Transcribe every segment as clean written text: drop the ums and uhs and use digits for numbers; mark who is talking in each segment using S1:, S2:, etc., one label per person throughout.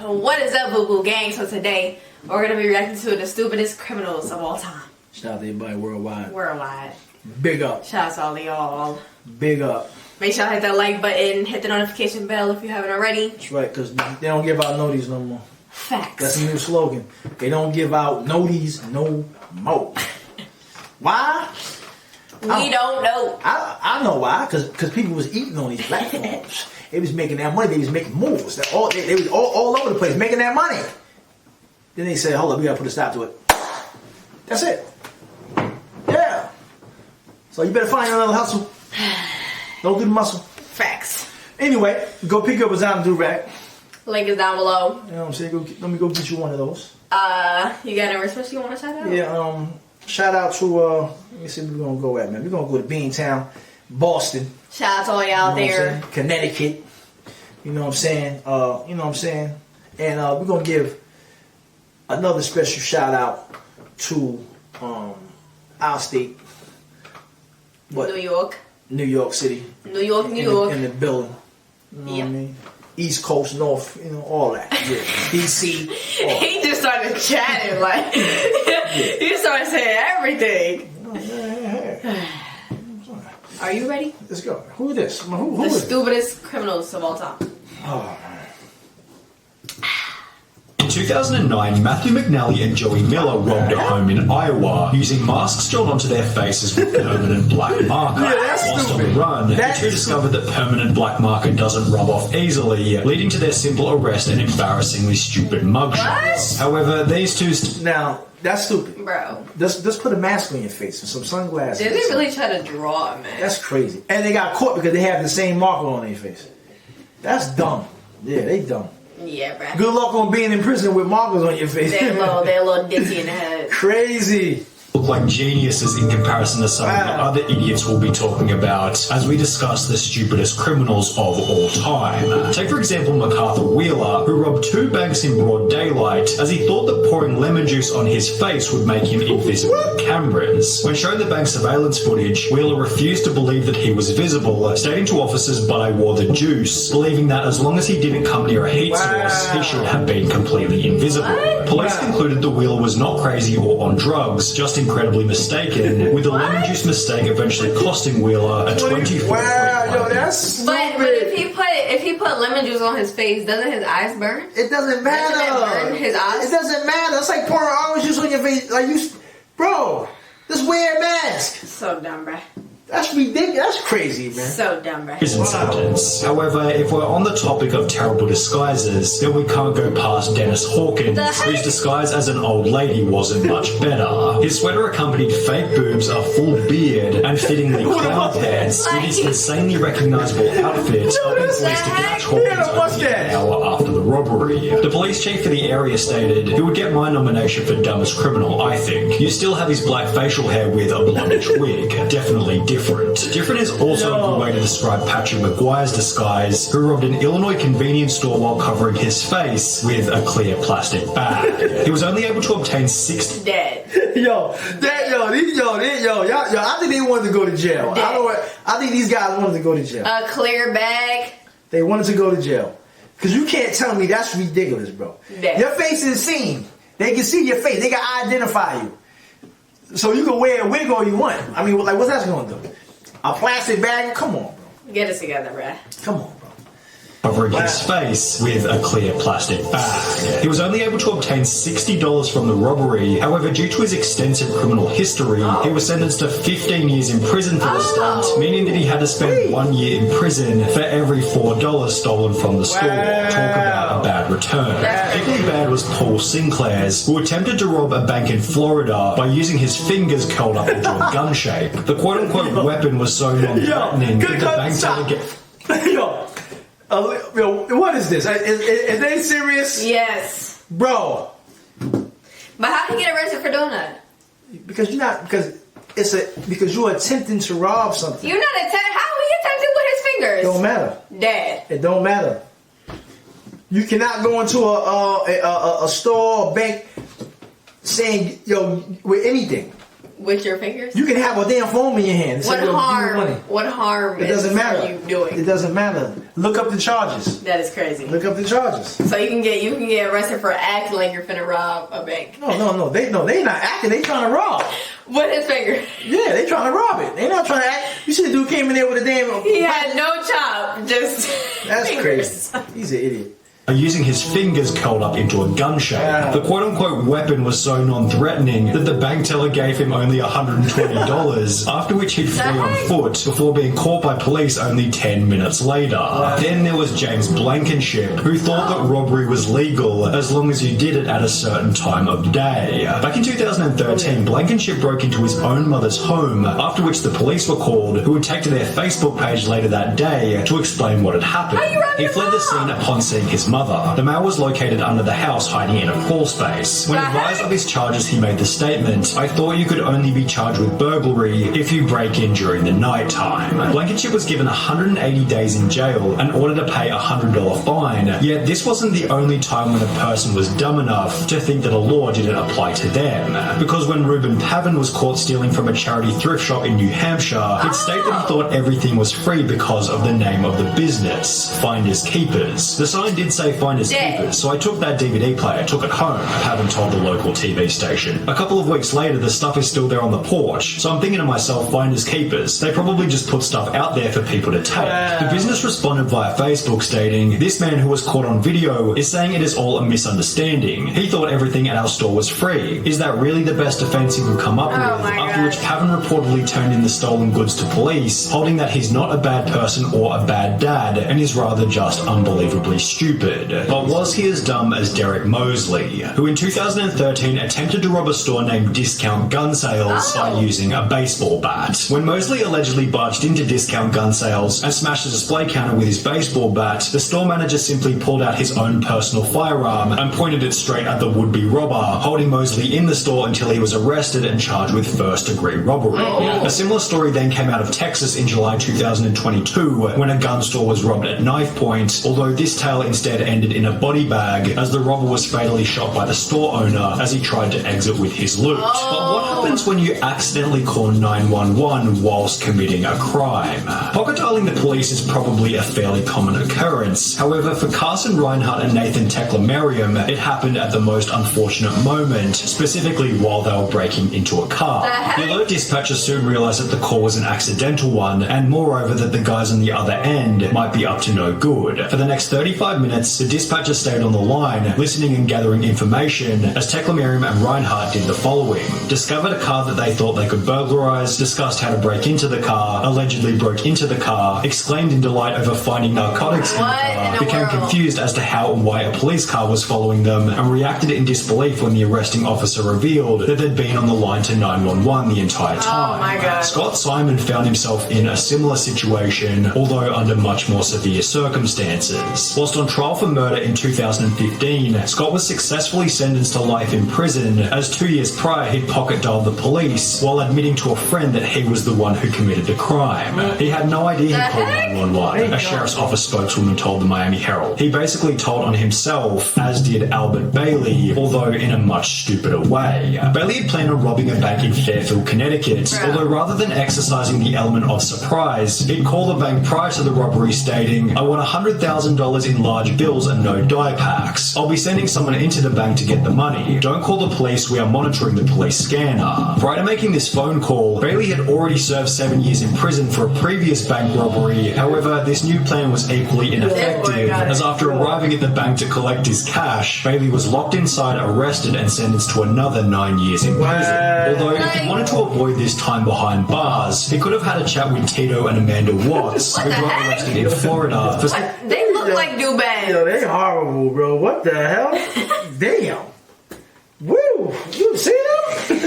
S1: What is up, Boo Boo Gang? So today, we're going to be reacting to the stupidest criminals of all time.
S2: Shout out to everybody worldwide.
S1: Worldwide.
S2: Big up.
S1: Shout out to all of y'all.
S2: Big up.
S1: Make sure to hit that like button, hit the notification bell if you haven't already.
S2: That's right, because they don't give out noties no more.
S1: Facts.
S2: That's a new slogan. They don't give out noties no more. Why?
S1: We don't know.
S2: I know why, because people was eating on these platforms. They was making that money. They was making moves. They was all over the place making that money. Then they said, hold up, we got to put a stop to it. That's it. Yeah. So you better find another hustle. Don't do the muscle.
S1: Facts.
S2: Anyway, go pick up a Zana do-rag.
S1: Link is down below.
S2: You know what I'm saying? Let me go get you one of those.
S1: You got a special you want to shout out?
S2: Yeah, shout out to, let me see where we're going to go at, man. We're going to go to Beantown, Boston.
S1: Shout out to all y'all out there.
S2: Connecticut. You know what I'm saying? You know what I'm saying? And we're going to give another special shout out to our state. What? New York City.
S1: New York.
S2: In the building. You know what I mean? East Coast, North, you know, all that. Yeah. DC.
S1: He just started chatting like he started saying everything. Are you ready?
S2: Let's go. Who is this? Who
S1: the
S2: is
S1: stupidest criminals of all time.
S2: Oh,
S3: in 2009, Matthew McNally and Joey Miller robbed a home in Iowa using masks drawn onto their faces with permanent black marker. Whilst on the run, the two discovered that permanent black marker doesn't rub off easily, leading to their simple arrest and embarrassingly stupid mugshots. However, these two...
S2: Now, that's stupid.
S1: Bro.
S2: Just put a mask on your face and some sunglasses.
S1: Did they really try to draw it, man?
S2: That's crazy. And they got caught because they have the same marker on their face. That's dumb. Yeah, they dumb.
S1: Yeah, bro.
S2: Good luck on being in prison with markers on your face.
S1: They're a little ditzy in the head.
S2: Crazy.
S3: Look like geniuses in comparison to some of the other idiots we'll be talking about as we discuss the stupidest criminals of all time. Take for example MacArthur Wheeler, who robbed 2 banks in broad daylight as he thought that pouring lemon juice on his face would make him invisible to cameras. When shown the bank surveillance footage, Wheeler refused to believe that he was visible, stating to officers, "But I wore the juice," believing that as long as he didn't come near a heat source, he should have been completely invisible. Police concluded that Wheeler was not crazy or on drugs, just incredibly mistaken, with the lemon juice mistake eventually costing Wheeler a 24.
S2: Wow, yo, that's stupid.
S1: But if he put lemon juice on his face, doesn't his eyes burn?
S2: It doesn't matter.
S1: Doesn't it burn his eyes?
S2: It doesn't matter. It's like pouring orange juice on your face. Like bro, just wear a mask.
S1: So dumb, bro.
S2: That's ridiculous. That's crazy, man.
S1: So dumb, bro.
S3: Prison sentence. However, if we're on the topic of terrible disguises, then we can't go past Dennis Hawkins, whose disguise as an old lady wasn't much better. His sweater accompanied fake boobs, a full beard, and fittingly clown pants, with his insanely recognizable outfit, helping police to catch Hawkins only an hour after the robbery. The police chief for the area stated, "He would get my nomination for dumbest criminal, I think. You still have his black facial hair with a blondish wig. Definitely different." Different is also a good way to describe Patrick McGuire's disguise, who robbed an Illinois convenience store while covering his face with a clear plastic bag. He was only able to obtain 6...
S1: Dead.
S2: Yo, I think they wanted to go to jail. I think these guys wanted to go to jail.
S1: A clear bag.
S2: They wanted to go to jail. Because you can't tell me that's ridiculous, bro.
S1: Dead.
S2: Your face is seen. They can see your face. They can identify you. So you can wear a wig all you want. I mean, like, what's that going to do? A plastic bag? Come on, bro.
S1: Get us together, bro.
S2: Come on, bro.
S3: Covering his face with a clear plastic bag. He was only able to obtain $60 from the robbery. However, due to his extensive criminal history, he was sentenced to 15 years in prison for the stunt, meaning that he had to spend 1 year in prison for every $4 stolen from the store. Talk about a bad return. Particularly bad was Paul Sinclair's, who attempted to rob a bank in Florida by using his fingers curled up into a gun shape. The quote-unquote weapon was so non-threatening that the bank teller
S2: Yo, what is this? Is they serious?
S1: Yes.
S2: Bro.
S1: But how did he get arrested for doing that?
S2: Because you're attempting to rob something.
S1: You're not attempting. How are you attempting with his fingers?
S2: It don't matter.
S1: Dead.
S2: It don't matter. You cannot go into a store or bank saying, yo, with anything.
S1: with your fingers?
S2: You can have a damn phone in your hand.
S1: What harm? What harm?
S2: It doesn't matter.
S1: Are you doing?
S2: It doesn't matter. Look up the charges.
S1: That is crazy.
S2: Look up the charges.
S1: So you can get arrested for acting like you're finna rob a bank.
S2: No. They not acting. They trying to rob.
S1: With his finger.
S2: Yeah, they trying to rob it. They not trying to act. You see the dude came in there with a damn.
S1: He had no chop, just
S2: That's
S1: fingers.
S2: crazy. He's an idiot.
S3: Using his fingers curled up into a gun shape. The quote-unquote weapon was so non-threatening that the bank teller gave him only $120, after which he'd flee on foot before being caught by police only 10 minutes later. Then there was James Blankenship, who thought that robbery was legal as long as you did it at a certain time of day. Back in 2013, Blankenship broke into his own mother's home, after which the police were called, who would take to their Facebook page later that day to explain what had happened. He fled the scene upon seeing his mother. The male was located under the house, hiding in a crawl space. When advised of his charges, he made the statement, "I thought you could only be charged with burglary if you break in during the night time." Blankenship was given 180 days in jail and ordered to pay a $100 fine. Yet this wasn't the only time when a person was dumb enough to think that a law didn't apply to them. Because when Reuben Pavin was caught stealing from a charity thrift shop in New Hampshire, he'd state that he thought everything was free because of the name of the business, Finders Keepers. The sign did say Finders Keepers, so I took that DVD player, took it home, Pavin told the local TV station. A couple of weeks later, the stuff is still there on the porch, so I'm thinking to myself, Finders Keepers, they probably just put stuff out there for people to take. The business responded via Facebook stating, "This man who was caught on video is saying it is all a misunderstanding. He thought everything at our store was free. Is that really the best defense he could come up with?" After which Pavin reportedly turned in the stolen goods to police, holding that he's not a bad person or a bad dad, and is rather just unbelievably stupid. But was he as dumb as Derek Mosley, who in 2013 attempted to rob a store named Discount Gun Sales by using a baseball bat? When Mosley allegedly barged into Discount Gun Sales and smashed a display counter with his baseball bat, the store manager simply pulled out his own personal firearm and pointed it straight at the would-be robber, holding Mosley in the store until he was arrested and charged with first-degree robbery. A similar story then came out of Texas in July 2022 when a gun store was robbed at knife point, although this tale instead ended in a body bag as the robber was fatally shot by the store owner as he tried to exit with his loot. But what happens when you accidentally call 911 whilst committing a crime? Pocket dialing the police is probably a fairly common occurrence. However, for Carson Reinhardt and Nathan Tekla-Merriam, it happened at the most unfortunate moment, specifically while they were breaking into a car. The alert dispatcher soon realised that the call was an accidental one, and moreover that the guys on the other end might be up to no good. For the next 35 minutes, the dispatcher stayed on the line, listening and gathering information, as Tekla-Merriam and Reinhardt did the following. Discovered a car that they thought they could burglarise, discussed how to break into the car, allegedly broke into the car, exclaimed in delight over finding narcotics in the car, became confused as to how and why a police car was following them, and reacted in disbelief when the arresting officer revealed that they'd been on the line to 911 the entire time.
S1: Oh my God.
S3: Scott Simon found himself in a similar situation, although under much more severe circumstances. Whilst on trial for murder in 2015, Scott was successfully sentenced to life in prison, as 2 years prior he'd pocket dialed the police while admitting to a friend that he was the one who committed the crime. He had no idea he called 911, a sheriff's office spokeswoman told the Miami Herald. He basically told on himself, as did Albert Bailey, although in a much stupider way. Bailey had planned on robbing a bank in Fairfield, Connecticut, although rather than exercising the element of surprise, he'd called the bank prior to the robbery stating, "I want $100,000 in large bills and no die packs. I'll be sending someone into the bank to get the money. Don't call the police, we are monitoring the police scanner." Prior to making this phone call, Bailey had already served 7 years in prison for a previous bank robbery. However, this new plan was equally ineffective, as after arriving at the bank to collect his cash, Bailey was locked inside, arrested, and sentenced to another 9 years in prison. Although, if he wanted to avoid this time behind bars, he could have had a chat with Tito and Amanda Watts, who got arrested in Florida for...
S1: They look like do-bags.
S2: Yo, they horrible, bro. What the hell? Damn. Woo! You see them?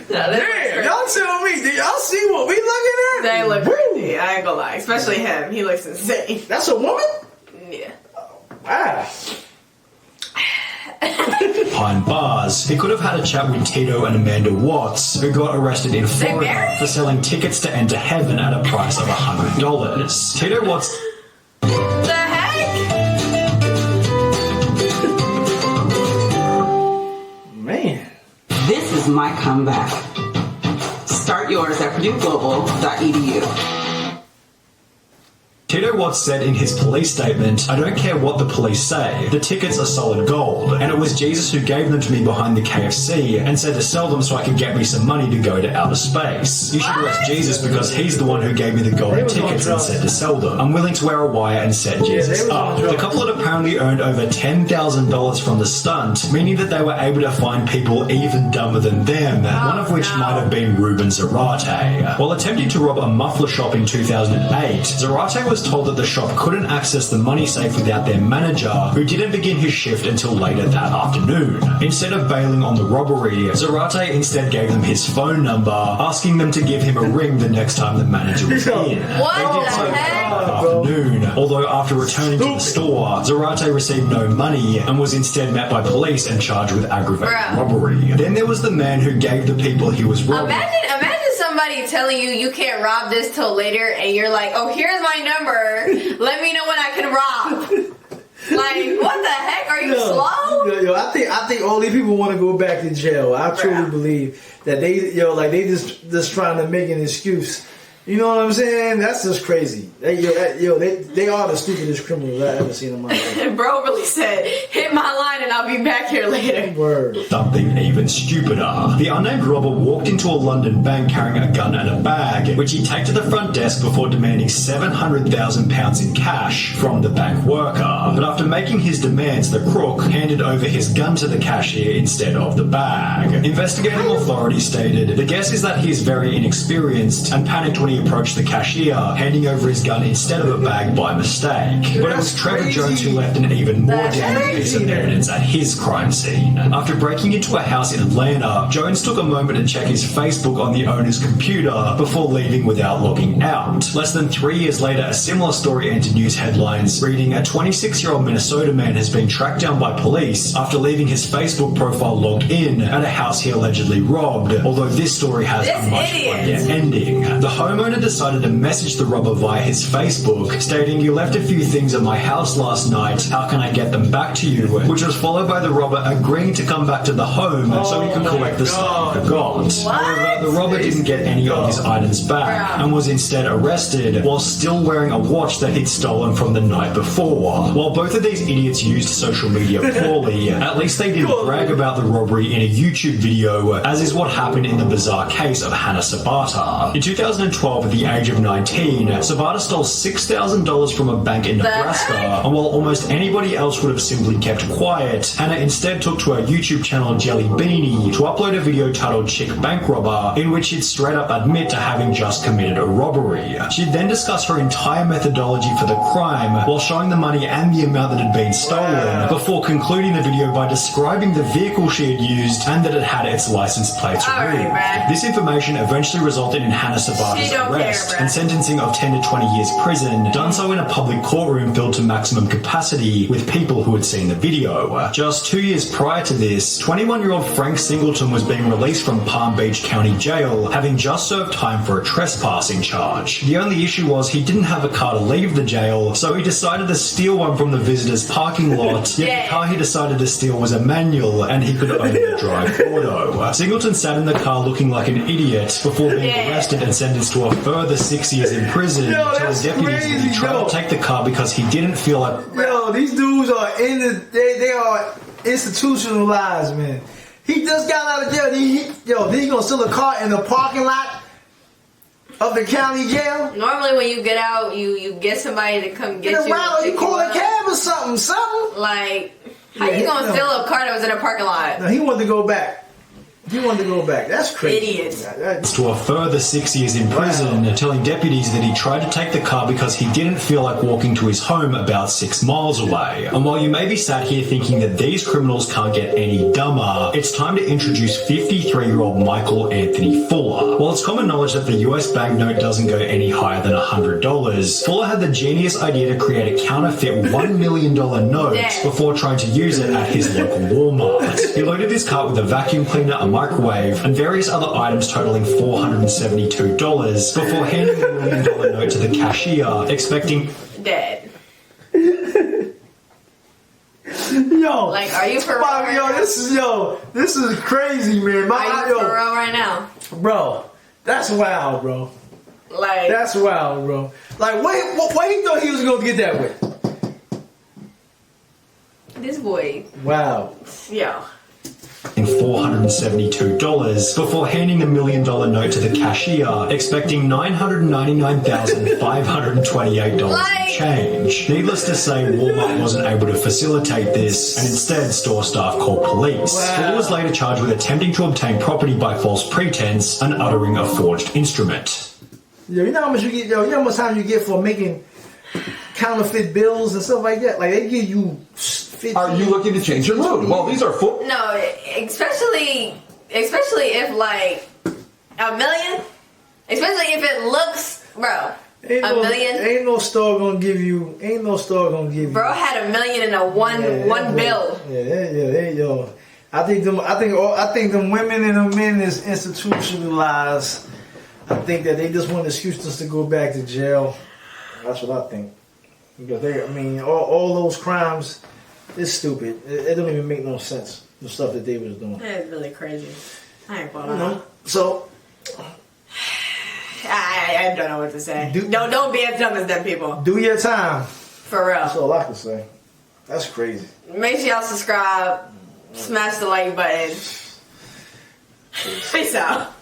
S2: Damn, y'all tell me. Do y'all see what we looking at?
S1: They look crazy. I ain't gonna lie. Especially him. He looks insane.
S2: That's a woman?
S1: Yeah.
S2: Wow.
S3: Behind bars, he could have had a chat with Tito and Amanda Watts, who got arrested in Florida for selling tickets to enter heaven at a price of $100. Tito Watts...
S1: The heck?
S2: Man.
S4: my comeback. Start yours at purdueglobal.edu.
S3: Tito Watts said in his police statement, "I don't care what the police say. The tickets are solid gold, and it was Jesus who gave them to me behind the KFC and said to sell them so I could get me some money to go to outer space. You should arrest Jesus because he's the one who gave me the golden tickets and said to sell them. I'm willing to wear a wire and set Jesus up." The couple had apparently earned over $10,000 from the stunt, meaning that they were able to find people even dumber than them, one of which might have been Ruben Zarate. While attempting to rob a muffler shop in 2008, Zarate was told that the shop couldn't access the money safe without their manager, who didn't begin his shift until later that afternoon. Instead of bailing on the robbery, Zarate instead gave them his phone number, asking them to give him a ring the next time the manager was in.
S1: What
S3: They did
S1: the
S3: so
S1: heck?
S3: that afternoon, although after returning to the store, Zarate received no money and was instead met by police and charged with aggravated robbery. Then there was the man who gave the people he was robbing.
S1: Imagine somebody telling you can't rob this till later, and you're like, "Oh, here's my number. Let me know when I can rob." Like, what the heck? Are you slow?
S2: I think all these people want to go back to jail. I truly believe that they just trying to make an excuse. You know what I'm saying? That's just crazy. They are the stupidest criminals I've ever seen in my life.
S1: Bro really said, "Hit my line and I'll be back here later."
S2: Word.
S3: Something even stupider. The unnamed robber walked into a London bank carrying a gun and a bag, which he'd take to the front desk before demanding £700,000 in cash from the bank worker. But after making his demands, the crook handed over his gun to the cashier instead of the bag. Investigating authorities stated, "The guess is that he is very inexperienced and panicked when he approached the cashier, handing over his gun instead of a bag by mistake." But it was Trevor Jones who left an even more damning piece of evidence at his crime scene. After breaking into a house in Atlanta, Jones took a moment to check his Facebook on the owner's computer before leaving without logging out. Less than 3 years later, a similar story entered news headlines, reading, "A 26-year-old Minnesota man has been tracked down by police after leaving his Facebook profile logged in at a house he allegedly robbed," although this story has a much funnier ending. The homeowner decided to message the robber via his Facebook, stating, "You left a few things at my house last night. How can I get them back to you?" Which was followed by the robber agreeing to come back to the home so he could collect the stuff he forgot. However, the robber didn't get any of his items back and was instead arrested while still wearing a watch that he'd stolen from the night before. While both of these idiots used social media poorly, at least they didn't brag about the robbery in a YouTube video, as is what happened in the bizarre case of Hannah Sabata. In 2012, at the age of 19, Sabata stole $6,000 from a bank in Nebraska, and while almost anybody else would have simply kept quiet, Hannah instead took to her YouTube channel Jelly Beanie to upload a video titled Chick Bank Robber, in which she'd straight up admit to having just committed a robbery. She'd then discuss her entire methodology for the crime while showing the money and the amount that had been stolen, before concluding the video by describing the vehicle she had used and that it had its license plates removed. This information eventually resulted in Hannah Sabata's arrest and sentencing of 10 to 20 years prison, done so in a public courtroom filled to maximum capacity with people who had seen the video. Just 2 years prior to this, 21-year-old Frank Singleton was being released from Palm Beach County Jail, having just served time for a trespassing charge. The only issue was he didn't have a car to leave the jail, so he decided to steal one from the visitors' parking lot, yet the car he decided to steal was a manual and he could only drive auto. Singleton sat in the car looking like an idiot before being arrested and sentenced to a further 6 years in prison until the deputies said he tried to take the car because he didn't feel like...
S2: These dudes are they are institutionalized, man. He just got out of jail. Then he gonna steal a car in the parking lot of the county jail?
S1: Normally when you get out, you get somebody to come get you.
S2: You call a cab or something.
S1: Like, how you gonna steal a car that was in a parking lot?
S2: No, he wanted to go back. That's crazy.
S1: Idiots.
S3: To a further 6 years in prison, telling deputies that he tried to take the car because he didn't feel like walking to his home about 6 miles away. And while you may be sat here thinking that these criminals can't get any dumber, it's time to introduce 53-year-old Michael Anthony Fuller. While it's common knowledge that the US banknote doesn't go any higher than $100, Fuller had the genius idea to create a counterfeit $1 million note before trying to use it at his local Walmart. He loaded his cart with a vacuum cleaner, a microwave, and various other items totaling $472 before handing the $1 million note to the cashier, expecting...
S1: Dead.
S2: Yo,
S1: Like, are you for real?
S2: Bobby,
S1: Right now?
S2: this is crazy, man.
S1: Are you for real right now?
S2: Bro, that's wild, bro.
S1: Like,
S2: That's wild, bro. Like, what he thought he was gonna get that with?
S1: this boy,
S2: Wow.
S1: yo.
S3: $472 before handing the $1 million note to the cashier, expecting $999,528
S1: Like-
S3: in change. Needless to say, Walmart wasn't able to facilitate this, and instead store staff called police.
S2: Wow.
S3: Fuller was later charged with attempting to obtain property by false pretense and uttering a forged instrument.
S2: Yo, you know how much you get? Yo, you know how much time you get for making counterfeit bills and stuff like that? Like they give you 50.
S5: Are you looking to change your mood? Well, these are full.
S1: No, especially if like $1 million. Especially if it looks, bro.
S2: Ain't
S1: $1 million.
S2: Ain't no store gonna give you.
S1: Bro had $1 million in a one bill.
S2: Yo. I think them women and them men is institutionalized. I think that they just want excuses to go back to jail. That's what I think. Because all those crimes is stupid. It don't even make no sense. The stuff that they was doing.
S1: That's really crazy. I ain't gonna lie.
S2: So
S1: I don't know what to say. Don't be as dumb as them people.
S2: do your time.
S1: For
S2: That's
S1: real.
S2: all I can say. That's crazy.
S1: Make sure y'all subscribe. Smash the like button. Peace out.